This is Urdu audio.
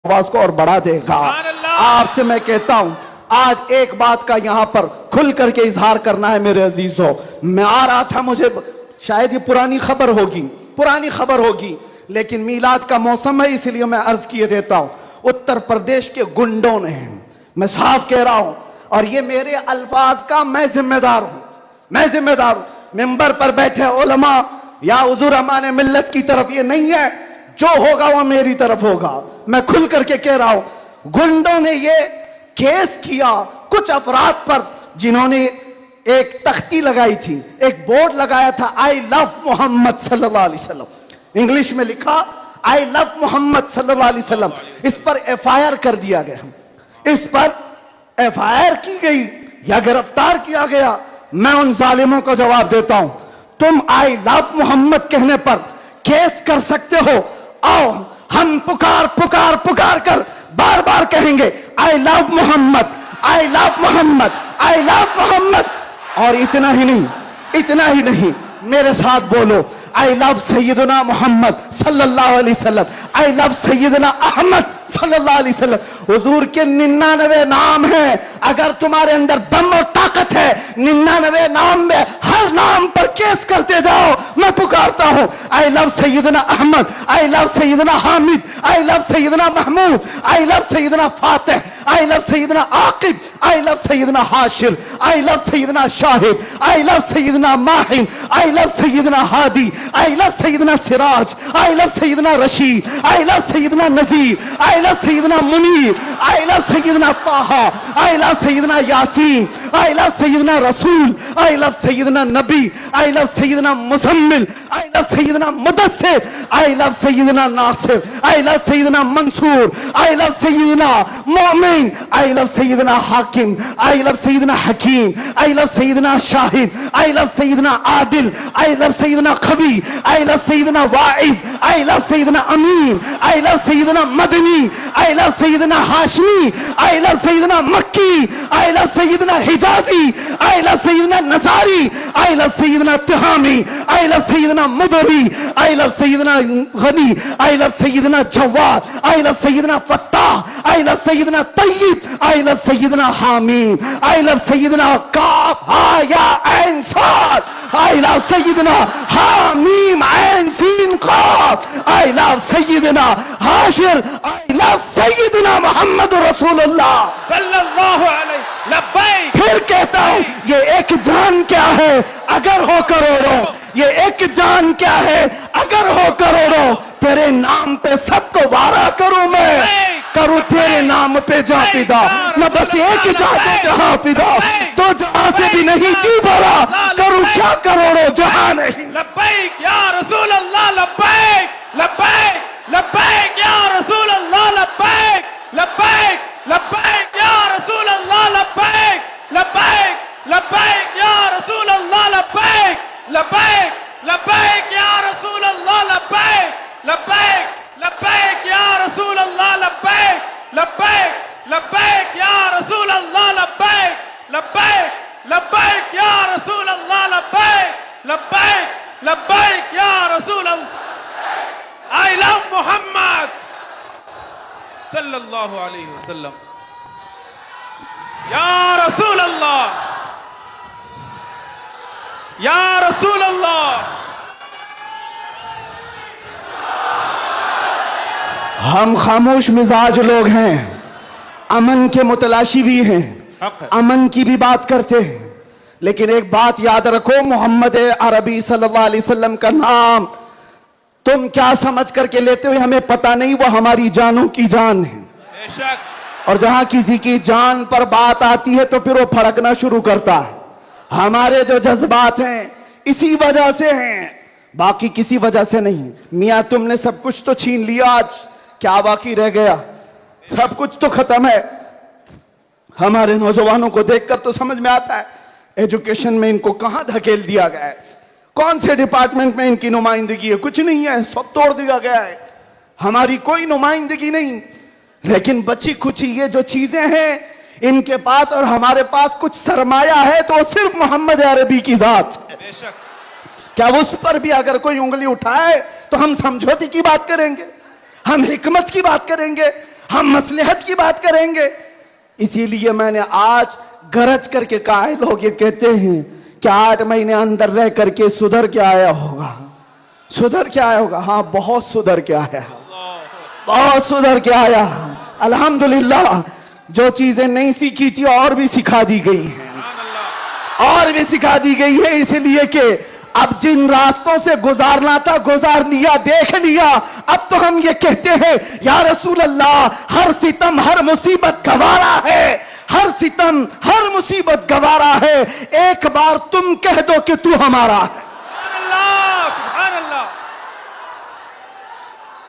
آواز کو اور بڑھا دے گا۔ آپ سے میں کہتا ہوں آج ایک بات کا یہاں پر کھل کر کے اظہار کرنا ہے میرے عزیزوں۔ میں آ رہا تھا، مجھے شاید یہ پرانی خبر ہوگی لیکن میلاد کا موسم ہے، اس لیے میں عرض کیے دیتا ہوں۔ اتر پردیش کے گنڈوں نے، میں صاف کہہ رہا ہوں اور یہ میرے الفاظ کا میں ذمہ دار ہوں، ممبر پر بیٹھے علماء یا حضور امان ملت کی طرف یہ نہیں ہے، جو ہوگا وہ میری طرف ہوگا۔ میں کھل کر کے کہہ رہا ہوں، گنڈوں نے یہ کیس کیا کچھ افراد پر جنہوں نے ایک تختی لگائی تھی، ایک بورڈ لگایا تھا آئی لو محمد صلی اللہ علیہ وسلم، انگلش میں لکھا آئی لو محمد صلی اللہ علیہ وسلم۔ اس پر ایف آئی آر کر دیا گیا، اس پر ایف آئی آر کی گئی یا گرفتار کیا گیا۔ میں ان ظالموں کو جواب دیتا ہوں، تم آئی لو محمد کہنے پر کیس کر سکتے ہو، آؤ ہم پکار کر بار بار کہیں گے آئی لو محمد، آئی لو محمد، آئی لو محمد۔ اور اتنا ہی نہیں، میرے ساتھ بولو آئی لو سیدنا محمد صلی اللہ علیہ وسلم، آئی لو سیدنا احمد صلی اللہ علیہ وسلم۔ حضور کے 99 نام ہیں، اگر تمہارے اندر دم اور طاقت ہے 99 نام میں ہر نام پر کیس کرتے جاؤ۔ میں پکارتا ہوں آئی لو سیدنا احمد، آئی لو سیدنا حامد، آئی لو سیدنا محمود، آئی لو سیدنا فاتح، آئی لو سیدنا عاقب، آئی لو سیدنا حاشر، آئی لو سیدنا شاہد، آئی لو سیدنا ماہن، آئی لو سیدنا ہادی، آئی لو سیدنا سراج، آئی لو سیدنا رشید، آئی لو سیدنا نذیر، آئی لو سیدنا منیر، آئی لو سیدنا طہ، آئی لو سیدنا یاسین، آئی لو سیدنا رسول، آئی لو سیدنا نبی، آئی لو سیدنا مزمل، آئی لو سیدنا مدثر، آئی لو سیدنا ناصر، آئی لو سیدنا منصور، آئی لو سیدنا مومن، آئی لو سیدنا حاکم، آئی لو سیدنا حکیم، آئی لو سیدنا شاہد، آئی لو سیدنا عادل، آئی لو سیدنا قوی، آئی لو سیدنا واعظ، آئی لو سیدنا امین، آئی لو سیدنا مدنی، آئی لو سیدنا ہاشمی، آئی لو سیدنا مکی، آئی لو سیدنا حجازی، آئی لو سیدنا نصاری، آئی لو سیدنا تہامی، آئی لو سیدنا مدری، آئی لو سیدنا غنی، آئی لو سیدنا جواد، آئی لو سیدنا فتاح، آئی لو سیدنا طیب، آئی لو سیدنا حامیم، آئی لو سیدنا کاف ہا یا عین صاد، آئی لو سیدنا حامیم عین سین قاف، آئی لو سیدنا حاشر، آئی لو سیدنا محمد رسول اللہ صلی اللہ علیہ لبیک۔ پھر کہتا ہوں یہ ایک جان کیا ہے اگر ہو کروڑوں، یہ ایک جان کیا ہے اگر ہو کروڑوں، تیرے نام پہ سب کو وارا کروں میں، کروں تیرے نام پہ جاں فدا، نہ بس ایک جہاں جہاں فدا، تو جہاں سے بھی نہیں جی بھرا، کروں کیا کروڑوں جہاں نہیں۔ لبیک یا رسول اللہ، لبیک لبیک لبیک یا رسول اللہ، لبیک لبیک لبیک یا رسول اللہ، لبیک لبیک لبیک یا رسول اللہ، لبیک لبیک لبیک یا رسول اللہ، لبیک لبیک لبیک یا رسول اللہ، لبیک لبیک لبیک یا رسول اللہ، لبیک لبیک لبیک یا رسول اللہ، لبیک لبیک لبیک یا رسول اللہ۔ I love محمد صلی اللہ علیہ وسلم، یا رسول اللہ، یا رسول اللہ۔ ہم خاموش مزاج لوگ ہیں، امن کے متلاشی بھی ہیں، امن کی بھی بات کرتے ہیں، لیکن ایک بات یاد رکھو، محمد عربی صلی اللہ علیہ وسلم کا نام تم کیا سمجھ کر کے لیتے ہوئے ہمیں پتہ نہیں، وہ ہماری جانوں کی جان ہے۔ بے شک۔ اور جہاں کسی کی جان پر بات آتی ہے تو پھر وہ پھڑکنا شروع کرتا ہے۔ ہمارے جو جذبات ہیں اسی وجہ سے ہیں، باقی کسی وجہ سے نہیں۔ میاں تم نے سب کچھ تو چھین لیا، آج کیا باقی رہ گیا؟ سب کچھ تو ختم ہے۔ ہمارے نوجوانوں کو دیکھ کر تو سمجھ میں آتا ہے ایجوکیشن میں ان کو کہاں دھکیل دیا گیا ہے، کون سے ڈپارٹمنٹ میں ان کی نمائندگی ہے؟ کچھ نہیں ہے، سب توڑ دیا گیا ہے، ہماری کوئی نمائندگی نہیں۔ لیکن بچی کچھ یہ جو چیزیں ہیں ان کے پاس اور ہمارے پاس کچھ سرمایہ ہے تو صرف محمد عربی کی ذات ہے۔ بے شک۔ کیا اس پر بھی اگر کوئی انگلی اٹھائے تو ہم سمجھوتی کی بات کریں گے، ہم حکمت کی بات کریں گے، ہم مصلحت کی بات کریں گے. اسی لیے میں نے آج گرج کر کے کہا ہے, لوگ یہ کہتے ہیں کہ 8 مہینے اندر رہ کر کے سدھر کے آیا ہوگا, سدھر کے آیا ہوگا. ہاں بہت سدھر کے آیا, بہت سدھر کے آیا. الحمدللہ جو چیزیں نہیں سیکھی تھی اور بھی سکھا دی گئی ہیں, اور بھی سکھا دی گئی ہے. اس لیے کہ اب جن راستوں سے گزارنا تھا گزار لیا, دیکھ لیا. اب تو ہم یہ کہتے ہیں یا رسول اللہ ہر ستم ہر مصیبت گوارا ہے, ہر ستم ہر مصیبت گوارا ہے, ایک بار تم کہہ دو کہ تو ہمارا ہے.